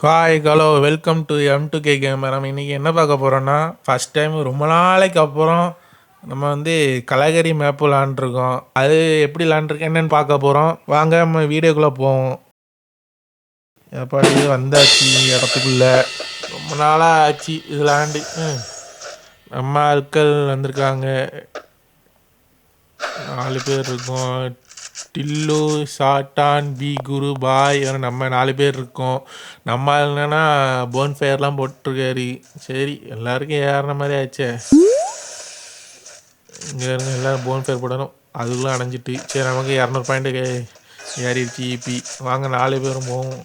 Hi hello welcome to M2K gamer. நம்ம இன்றைக்கி என்ன பார்க்க போகிறோன்னா, ஃபஸ்ட் டைம் ரொம்ப நாளைக்கு அப்புறம் நம்ம கலகரி மேப் விளாண்டுருக்கோம். அது எப்படி விளாண்டுருக்கேன் என்னென்னு பார்க்க போகிறோம். வாங்க நம்ம வீடியோக்குள்ளே போவோம். எப்பாடி வந்தாச்சு இடத்துக்குள்ளே. ரொம்ப நாளாக ஆச்சு இது விளாண்டு. நம்ம ஆட்கள் வந்திருக்காங்க, 4 பேர் இருக்கோம். டில்லு, சாட்டான், பி குரு, பாய், நம்ம 4 பேர் இருக்கோம். நம்ம என்னன்னா போன் ஃபயர்லாம் போட்டிருக்காரு. சரி எல்லாருக்கும் ஏறின மாதிரி ஆச்சே. இங்கே இருங்க, எல்லோரும் போன் ஃபயர் போடணும். அதுக்குள்ளே அணைஞ்சிட்டு சரி நமக்கு 200 பாயிண்ட்டு ஏறிடுச்சு ஈபி. வாங்க 4 பேரும் போவோம்.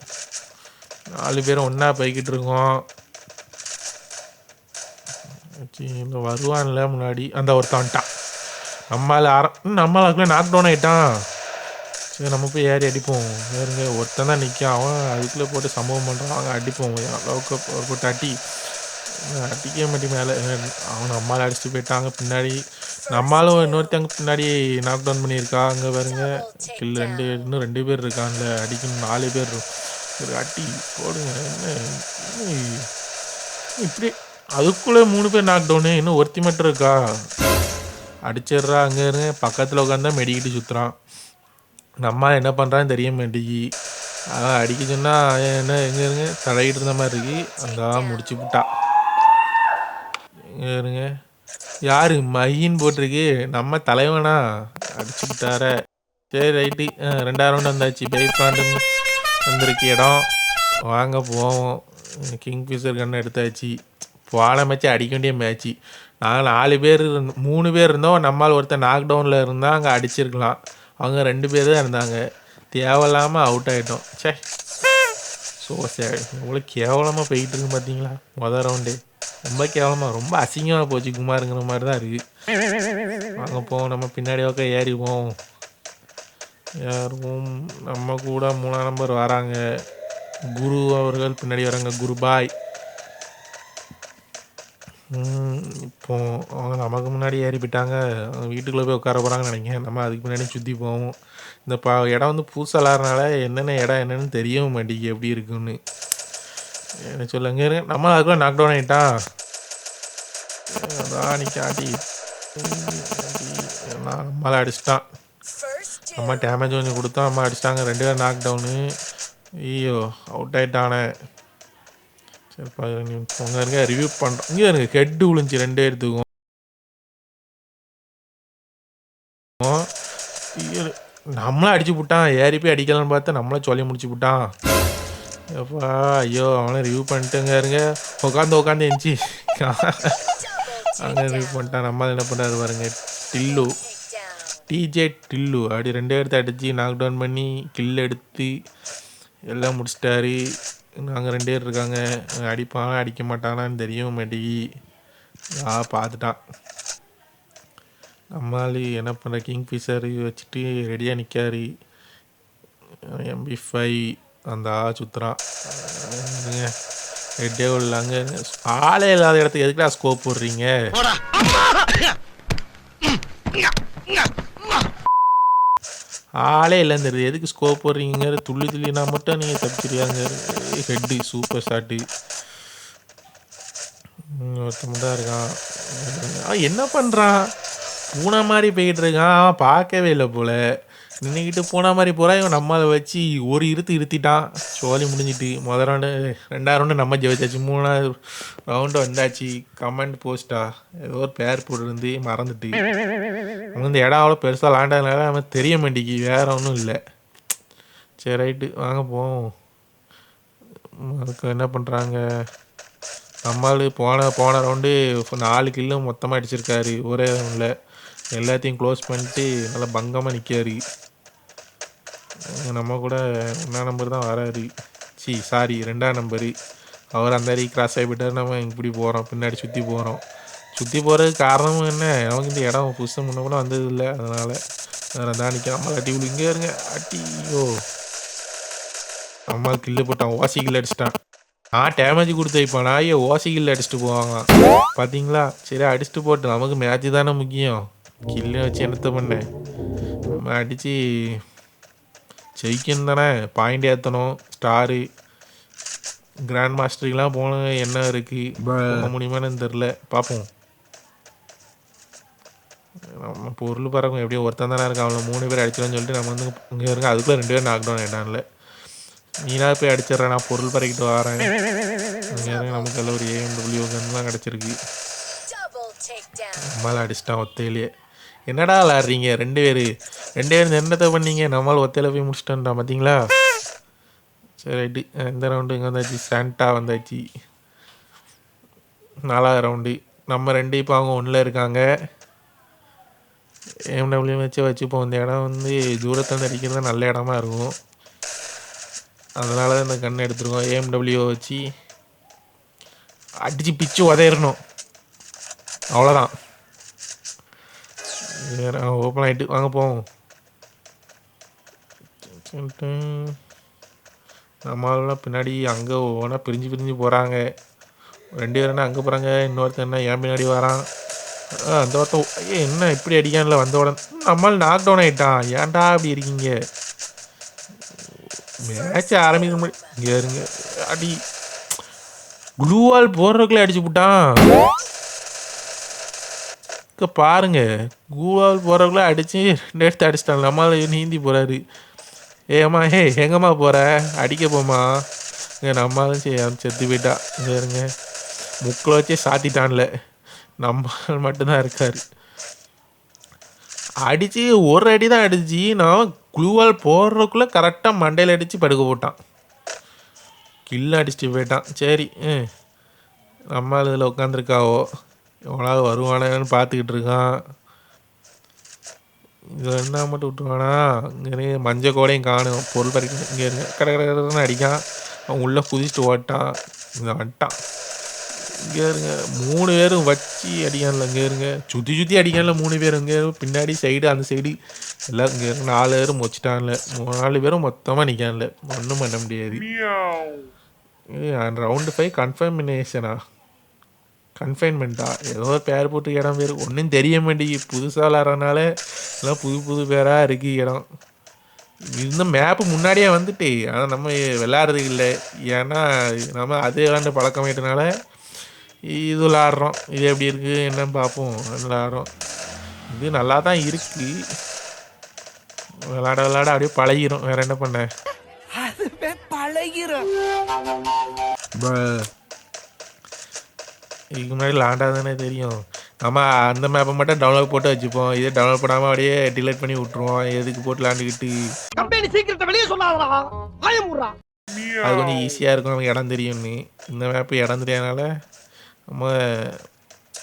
4 பேரும் ஒன்றா போய்கிட்டு இருக்கோம். இங்கே வருவான்ல முன்னாடி அந்த ஒருத்தன் வந்துட்டான். நம்மளால் அதுக்குள்ளே நாக் டவுன் ஆகிட்டான். சரி நம்ம போய் ஏறி அடிப்போம். வேறுங்க ஒருத்தன் தான் நிற்க, அவன் அதுக்குள்ளே போட்டு சம்பவம் பண்ணுறான். அவங்க அடிப்போம் அளவுக்கு போட்டு அடிக்க மாட்டேன் மேலே. அவன் நம்மளால் அடிச்சுட்டு போயிட்டாங்க. பின்னாடி நம்மளும் இன்னொருத்தவங்க பின்னாடி நாக் டவுன் பண்ணியிருக்கா. அங்கே பாருங்க கில் இன்னும் 2 பேர் இருக்காங்க. அடிக்கணும் 4 பேர் ஒரு அடி போடுங்க. என்ன இப்படி அதுக்குள்ளே 3 பேர் நாக் டவுனு, இன்னும் ஒருத்தி மட்டும் இருக்கா. அடிச்சிடுறா. அங்கே இருங்க பக்கத்தில் உட்காந்து மெடிக்கிட்டு சுற்றுறான். நம்ம என்ன பண்ணுறான்னு தெரிய மாட்டேங்கி. அதான் அடிக்க சொன்னால் என்ன எங்கே இருங்க தடையிட்டு இருந்த மாதிரி இருக்கு. அந்த முடிச்சு விட்டா. எங்கே இருங்க யார் மகின்னு போட்டிருக்கு. நம்ம தலைவனா அடிச்சு விட்டார. சரி ரைட்டு. 2 ரவுண்டு வந்தாச்சு. பைப்ராண்டு வந்திருக்கு இடம். வாங்க போவோம். கிங் ஃபிஷர் கண்ணை எடுத்தாச்சு. போன மேட்ச்சு அடிக்க வேண்டிய மேட்ச்சு. நாங்கள் 4 பேர் 3 பேர் இருந்தோம். நம்மளால் ஒருத்தர் நாக் டவுனில் இருந்தால் அங்கே அடிச்சிருக்கலாம். அவங்க 2 பேர் தான் இருந்தாங்க. தேவையில்லாமல் அவுட் ஆகிட்டோம். சே ஸோ சேட். இவ்வளோ கேவலமாக போயிட்டு இருக்கு பார்த்தீங்களா. மொதல் ரவுண்டு ரொம்ப கேவலமாக, ரொம்ப அசிங்கமாக போச்சு. குமாருங்கிற மாதிரி தான் இருக்குது. வாங்க போவோம். நம்ம பின்னாடி பக்கம் ஏறிவோம். யாருக்கும் நம்ம கூட 3ஆம் நம்பர் வராங்க. குரு அவர்கள் பின்னாடி வராங்க. குரு பாய். இப்போ அவங்க நமக்கு முன்னாடி ஏறி போயிட்டாங்க. வீட்டுக்குள்ளே போய் உட்கார போகிறாங்கன்னு நினைக்கிறேன். நம்ம அதுக்கு முன்னாடி சுற்றி போவோம். இந்த இடம் புதுசாக இல்லாதனால என்னென்ன இடம் என்னென்னு தெரியவும் மாட்டேங்குது எப்படி இருக்குன்னு. என்ன சொல்லுங்க. நம்ம அதுக்குள்ளே நாக் டவுன் ஆகிட்டான். அதான் காட்டி நம்மளை அடிச்சிட்டான். நம்ம டேமேஜ் கொஞ்சம் கொடுத்தோம். நம்ம அடிச்சிட்டாங்க. 2 பேர் நாக் டவுனு. ஐயோ அவுட் ஆகிட்டானே. சரிப்பா உங்க இருங்க ரிவ்யூ பண்ணுறோம். இங்கே எனக்கு ஹெட்டு விழுந்துச்சு 2 எடுத்துக்கும். நம்மளும் அடிச்சு விட்டான். ஏறி போய் அடிக்கலான்னு பார்த்தா நம்மளும் சொல்லி முடிச்சு விட்டான். எப்பா ஐயோ அவனை ரிவ்யூ பண்ணிட்டுங்க இருங்க. உட்காந்து எஞ்சி அங்கே ரிவ்யூ பண்ணிட்டான். நம்ம என்ன பண்ணுறாரு பாருங்க. டில்லு, டிஜே டில்லு அப்படி 2 எடுத்து அடித்து நாக் டவுன் பண்ணி கில் எடுத்து எல்லாம் முடிச்சிட்டாரு. நாங்கள் 2 பேர் இருக்காங்க. அடிப்பானா அடிக்க மாட்டானான்னு தெரியவும் மாட்டேங்கி. பார்த்துட்டான். நம்மளால் என்ன பண்ணுற கிங் ஃபிஷர் வச்சுட்டு ரெடியாக நிற்காரு. MP5 அந்த சுற்றுறான். ரெட்டே உள்ளாங்க. ஆளே இல்லாத இடத்துக்கு எதுக்குடா ஸ்கோப் போடுறீங்க. ஆளே இல்லைன்னு தெரியுது எதுக்கு ஸ்கோப் போடுறீங்க. துள்ளினா மட்டும் நீங்கள் தப்பிச்சிருக்காங்க. Head super shot. ஒருத்தன் தான் இருக்கான். என்ன பண்ணுறான். பூனை மாதிரி போய்கிட்டு இருக்கான். அவன் பார்க்கவே இல்லை போல். நின்றுக்கிட்டு பூனை மாதிரி போகிறான். இவன் நம்மளை வச்சு ஒரு இருத்திட்டான். சோழி முடிஞ்சிட்டு முதல் ரவுண்டு 2ஆம் ரவுண்டு நம்ம ஜெயிச்சாச்சு. 3ஆவது ரவுண்டு வந்தாச்சு. கமெண்ட் போஸ்ட்டா ஏதோ ஒரு பேர் போட்டுருந்து மறந்துட்டு. அவங்க இந்த இடம் அவ்வளோ பெருசாக விளாண்டதுனால அவன் தெரிய மாட்டேங்கி. வேறு ஒன்றும் இல்லை. சரி ரைட்டு வாங்க போவோம். அதுக்கு என்ன பண்ணுறாங்க. நம்மளால் போன ரவுண்டு 4 கில்லும் மொத்தமாக அடிச்சிருக்காரு ஒரே ரவுண்டில். எல்லாத்தையும் க்ளோஸ் பண்ணிட்டு நல்லா பங்கமாக நிற்காரு. நம்ம கூட 1ஆம் நம்பர் தான் வராரு. சாரி 2ஆம் நம்பரு. அவர் அந்த மாதிரி கிராஸ் ஆகி போயிட்டார். நம்ம இப்படி போகிறோம். பின்னாடி சுற்றி போகிறதுக்கு காரணமும் என்ன. நமக்கு இந்த இடம் புதுசாக முன்ன கூட வந்தது இல்லை. அதனால் வேறு தான் நிற்க. நம்ம அடி இங்கே இருங்க அட்டியோ. அம்மா கில்லு போட்டான். ஓசி கில் அடிச்சிட்டான். டேமேஜ் கொடுத்து வைப்பானா. ஓசி கில் அடிச்சுட்டு போவாங்க பார்த்தீங்களா. சரி அடிச்சுட்டு போட்டு நமக்கு மேட்ச்சு தானே முக்கியம். கில்லை வச்சு என்னத்த பண்ணேன். நம்ம அடித்து ஜெயிக்கணும் தானே. பாயிண்ட் ஏற்றணும். ஸ்டாரு கிராண்ட் மாஸ்டருக்குலாம் போன என்ன இருக்குது, போக முடியுமான்னு தெரில, பார்ப்போம். நம்ம பொருள் பறக்கும் எப்படியும் ஒருத்தன் தானே இருக்கான், அவனை 3 பேர் அடிச்சிடன்னு சொல்லிட்டு நம்ம வந்து இங்கே இருக்க அதுக்குள்ளே 2 பேர் நாக் டவுன் ஆகிட்டான்ல. நீனா போய் அடிச்சிட்றேன், நான் பொருள் பறக்கிட்டு வரேன். இங்கே இருக்க நமக்கு எல்லாம் ஒரு AMW கன்லாம் கிடச்சிருக்கு. நம்மளால் அடிச்சிட்டான் ஒத்தையிலேயே. என்னடா விளாட்றீங்க 2 பேர் என்னத்தை பண்ணீங்க, நம்மளால் ஒத்தையில் போய் முடிச்சிட்டோன்டா பார்த்தீங்களா. சரி ரைட்டு, இந்த ரவுண்டு இங்கே வந்தாச்சு, சாண்டா வந்தாச்சு. 4வது ரவுண்டு நம்ம 2 இப்போ அவங்க 1ல் இருக்காங்க. AMW வச்சுப்போம். இந்த இடம் வந்து தூரத்துலேருந்து அடிக்கிறது நல்ல இடமா இருக்கும், அதனால தான் இந்த கண்ணை எடுத்துருக்கோம். AMW வச்சு அடித்து பிச்சு உதையிடணும், அவ்வளோதான். ஓப்பன் ஆகிட்டு வாங்க போவோம். நம்மளாம் பின்னாடி அங்கே ஒவ்வொன்றா பிரிஞ்சு போகிறாங்க. 2 பேருன்னா அங்கே போகிறாங்க, இன்னொருத்தன் என்ன என் பின்னாடி வரான். அந்த ஒருத்தன் என்ன இப்படி அடிக்கான்ல வந்த உடனே நம்மளால் நாக் டவுன் ஆகிட்டான். ஏன்டா அப்படி இருக்கீங்க, மேட்ச் ஆரம்பிக்க முடியும். இங்கே இருங்க, அடி க்ளூவால் போடுறதுக்குள்ளே அடிச்சு விட்டான். பாருங்க, க்ளூவால் போடுறதுக்குள்ளே அடித்து 2 எடுத்து அடிச்சிட்டாங்க. நம்மளால் நீந்தி போகிறாரு. ஏம்மா எங்கம்மா போகிற, அடிக்க போமா. இங்கே நம்மளும் செத்து போயிட்டா. இங்கே இருங்க, முக்கில் வச்சே சாத்திட்டான்ல, நம்ம மட்டும்தான் இருக்கார். அடித்து ஒரு அடி தான் அடிச்சு, நான் க்ளூவால் போடுறதுக்குள்ளே கரெக்டாக மண்டையில் அடித்து படுக்க போட்டான். கில்ல அடிச்சுட்டு போயிட்டான். சரி, நம்ம இதில் உட்காந்துருக்காவோ, எவ்வளோ வருவானு பார்த்துக்கிட்டு இருக்கான். இது என்ன மட்டும் விட்டுருவானா, இங்கே மஞ்சள் கோடையும் காணும், பொருள் பறிக்கணும். இங்கே இருங்க, கடை அடிக்கான். அவன் உள்ளே குதிச்சுட்டு ஓட்டான். இங்கே வந்துட்டான். இங்கே இருங்க, 3 பேரும் வச்சு அடிக்கான்ல. இங்கே இருங்க, சுற்றி அடிக்கான்ல 3 பேரும். இங்கே பின்னாடி சைடு அந்த சைடு எல்லாம். இங்கே இருங்க, 4 பேரும் வச்சுட்டான்ல. 4 பேரும் மொத்தமாக நிற்கான்ல, ஒன்றும் பண்ண முடியாது. ரவுண்டு 5 கன்ஃபைன்மெண்ட்டா ஏதோ ஒரு பேர் போட்டு இடம் பேர் ஒன்றும் தெரிய மாட்டேங்குது. புதுசாக விளாட்றதுனால எல்லாம் புது பேராக இருக்குது இடம். இந்த மேப்பு முன்னாடியே வந்துட்டு, ஆனால் நம்ம விளாட்றது இல்லை. ஏன்னா நம்ம அதே விளாண்டு பழக்கமாயிட்டனால இது விளாட்றோம். இது எப்படி இருக்குது என்னன்னு பார்ப்போம். விளாட்றோம், இது நல்லா தான் இருக்குது. விளாட அப்படியே பழகிரும், வேற என்ன பண்ண. பழகிரும். இதுக்கு முன்னாடி விளாண்டாதானே தெரியும். நம்ம அந்த மேப்பை மட்டும் டவுன்லோட் போட்டு வச்சுப்போம். இதே டவுன்லோட் பண்ணாமல் அப்படியே டிலீட் பண்ணி விட்ருவோம். எதுக்கு போட்டு விளாண்டுக்கிட்டு. அது கொஞ்சம் ஈஸியாக இருக்கும், நமக்கு இடம் தெரியும்னு. இந்த மேப்பு இடம் தெரியாதனால நம்ம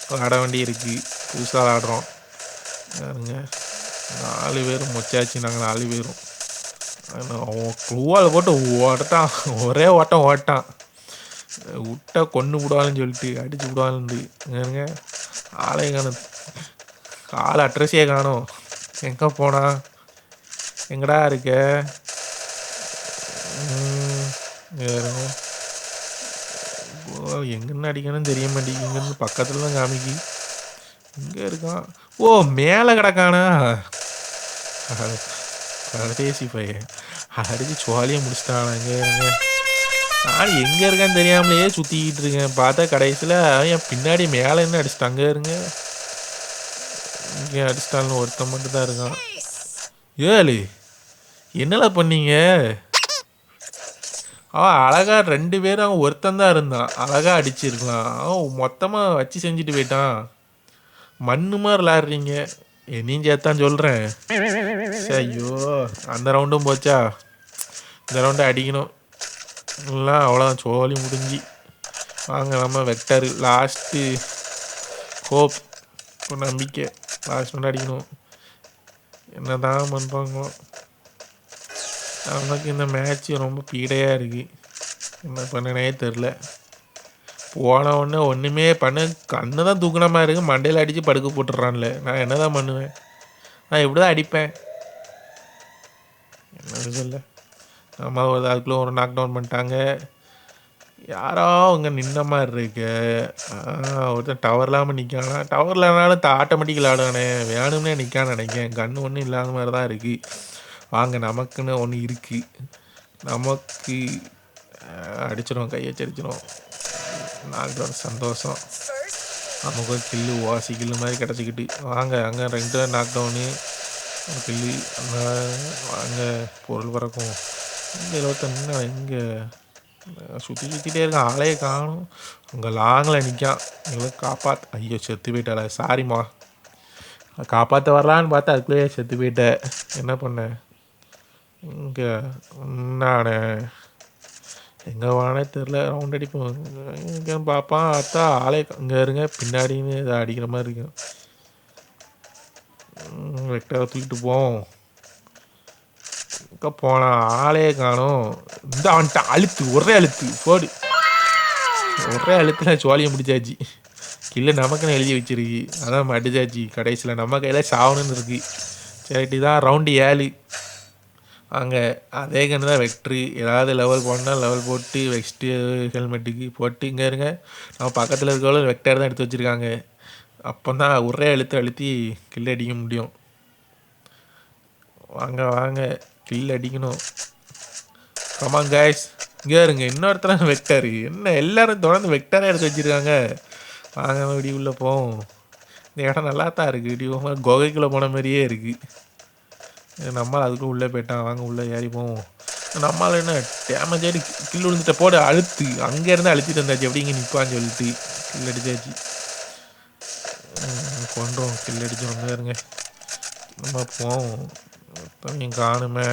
விளாட வேண்டி இருக்குது. புதுசாக விளாடுறோம். பாருங்க, 4 பேரும் மொச்சாச்சு. நாங்கள் 4 பேரும் அவன் க்ளூவால் போட்டு ஓட்டான், ஒரே ஓட்டம் ஓட்டான். விட்டா கொன்று விடுவாள்னு சொல்லிட்டு அடிச்சு விடுவாள்னு. ஆளே காணும், ஆள் அட்ரஸே காணும். எங்கே போனா, எங்கடா இருக்க. எங்கன்னு அடிக்கணும்னு தெரிய மாட்டேங்குது. இங்கேருந்து பக்கத்துல தான் காமிக்கி. இங்கே இருக்கான். ஓ, மேலே கிடக்கானா கடைசி பையன். அடிச்சு சோழியை முடிச்சிட்டானா. இங்கே இருங்க, நான் எங்கே இருக்கான்னு தெரியாமலேயே சுற்றிக்கிட்டு இருக்கேன். பார்த்தா கடைசியில் என் பின்னாடி மேலே என்ன அடிச்சிட்டாங்க. இருங்க, இங்கே அடிச்சிட்டாலும் ஒருத்தன் மட்டும் தான் இருக்கான். ஏழு என்னடா பண்ணீங்க. அவன் அழகா 2 பேரும், அவன் ஒருத்தன் தான் இருந்தான், அழகா அடிச்சிருக்கலாம். அவன் மொத்தமாக வச்சு செஞ்சுட்டு போயிட்டான். மண்ணு மாதிரி விளாட்றீங்க, என்னையும் சேர்த்தான் சொல்கிறேன். ஐயோ, அந்த ரவுண்டும் போச்சா. இந்த ரவுண்டை அடிக்கணும் இல்லை, அவ்வளோதான், சோழி முடிஞ்சு. வாங்க நம்ம வெக்டர் லாஸ்ட்டு ஹோப், ஒரு நம்பிக்கை. லாஸ்ட் ரவுண்ட் அடிக்கணும். என்ன தான் பண்ணுறாங்களோ. நமக்கு இந்த மேட்ச்சு ரொம்ப பீடையாக இருக்குது. என்ன பண்ணனே தெரில. போன உடனே ஒன்றுமே பண்ண, கண்ணு தான் தூக்குன மாதிரி இருக்குது. மண்டையில் அடித்து படுக்க போட்டுடுறான்ல. நான் என்ன தான் பண்ணுவேன், நான் இப்படி தான் அடிப்பேன். என்ன சொல்ல, நம்ம அதுக்குள்ளே ஒரு நாக் டவுன் பண்ணிட்டாங்க. யாரோ அவங்க நின்ன மாதிரி இருக்கு. ஒருத்தர் டவர் இல்லாமல் நிற்கானா. டவர் இல்லைனாலும் ஆட்டோமேட்டிக்கில் ஆடுவானே, வேணும்னே நிற்கான்னு நினைக்கிறேன். கன்று ஒன்றும் இல்லாத மாதிரி தான் இருக்குது. வாங்க, நமக்குன்னு ஒன்று இருக்குது. நமக்கு அடிச்சிடும், கையை அடிச்சிடும். நாக்கு சந்தோஷம். நமக்கு ஒரு கில்லு வாசி கில்லு மாதிரி கிடச்சிக்கிட்டு வாங்க. அங்கே 2 நாக் டவுனு கில்லு. அங்கே பொருள் பறக்கும். இங்கே 21 இங்கே சுற்றிக்கிட்டே இருக்கான். ஆளையே காணும். அங்கே லாங்கில் நிற்கான். எங்களை காப்பாற்ற. ஐயோ செத்து போயிட்டாள. சாரிம்மா. காப்பாற்ற வரலான்னு பார்த்தா அதுக்குள்ளேயே செத்து போயிட்டேன். என்ன பண்ணேன் இங்கே நான் எங்கே வானே தெரில. ரவுண்ட் அடிப்போம் எங்கேன்னு பார்ப்பான். அத்தா ஆளே இங்கே இருங்க. பின்னாடின்னு இதை அடிக்கிற மாதிரி இருக்கும். வெக்டரை தூக்கிட்டு போவோம். எங்கே போனால் ஆளே காணும். இந்த அவன்ட்ட அழுத்து, ஒரே அழுத்து போடு. ஒரே அழுத்தில் சோழியை முடிச்சாச்சு. கில்ல நமக்குன்னு எழுதி வச்சிருக்கு. அதான் அடிச்சாச்சு. கடைசியில் நம்ம கையில் சாவணுன்னு இருக்குது. சரிட்டி தான். ரவுண்டு 7. அங்கே அதே கன்று தான் வெக்ட்ரு. ஏதாவது லெவல் போனால் லெவல் போட்டு வெக்ஸ்ட்டு ஹெல்மெட்டுக்கு போட்டு இங்கே இருங்க. நம்ம பக்கத்தில் இருக்கவங்களும் வெக்டர் தான் எடுத்து வச்சுருக்காங்க. அப்போ தான் ஒரே அழுத்தி கில் அடிக்க முடியும். வாங்க வாங்க கில் அடிக்கணும். Come on guys. இங்கே இருங்க. இன்னொருத்தர வெக்டரு. என்ன எல்லோரும் தொடர்ந்து வெக்டராக எடுத்து வச்சுருக்காங்க. வாங்க இப்படி உள்ளே போவோம். இந்த இடம் நல்லா தான் இருக்குது. இப்படி குகைக்குள்ளே போன மாதிரியே இருக்குது. நம்மளால் அதுக்குள்ளே உள்ளே போயிட்டான். வாங்க உள்ளே ஏறி போவோம். நம்மளால் என்ன டேமேஜ் ஆகிட்டு கில் விழுந்துட்ட போட அழுத்து. அங்கேருந்து அழுத்திட்டு வந்தாச்சு. எப்படி இங்கே நிற்பான்னு சொல்லிட்டு கில் அடித்தாச்சு. கொண்டோம். கில் அடித்தோம். அங்கே இருங்க. நம்ம போவோம். தனியும் காணுமே.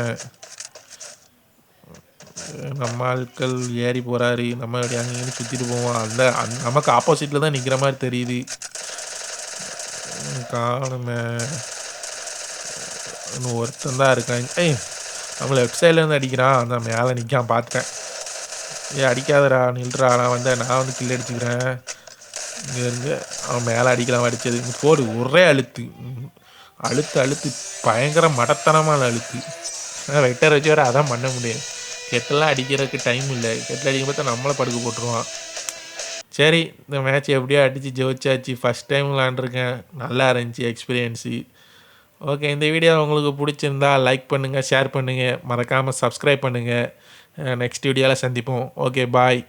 நம்ம ஆட்கள் ஏறி போகிறாரு. நம்ம அப்படி அங்கேயும் சுற்றிட்டு போவோம். நமக்கு ஆப்போசிட்டில் தான் நிற்கிற மாதிரி தெரியுது. காணுமே. இன்னும் ஒருத்தன் தான் இருக்கான். நம்மளை லெஃப்ட் சைட்லேருந்து அடிக்கிறான். அந்த மேலே நிற்கான் பார்த்துட்டேன். அடிக்காதடா நில்றா. நான் வந்து கில் அடிச்சுக்கிறேன். இங்கே இருந்து அவன் மேலே அடிக்கலாம். அடித்தது இங்கே போடு. ஒரே அழுத்து அழுத்து பயங்கர மடத்தனமான அழுத்து. வெக்டர் வச்சு வேறு அதான் பண்ண முடியாது. கெட்டெல்லாம் அடிக்கிறதுக்கு டைம் இல்லை. கெட்டில் அடிக்கும் பார்த்தா நம்மளை படுக்க போட்டுருவான். சரி, இந்த மேட்ச் எப்படியோ அடித்து ஜெயிச்சாச்சு. First time விளாண்டுருக்கேன். நல்லா இருந்துச்சு எக்ஸ்பீரியன்ஸு. ஓகே, இந்த வீடியோ உங்களுக்கு பிடிச்சிருந்தா லைக் பண்ணுங்கள், ஷேர் பண்ணுங்கள், மறக்காமல் சப்ஸ்கிரைப் பண்ணுங்கள். நெக்ஸ்ட் வீடியோவில் சந்திப்போம். ஓகே, பாய்.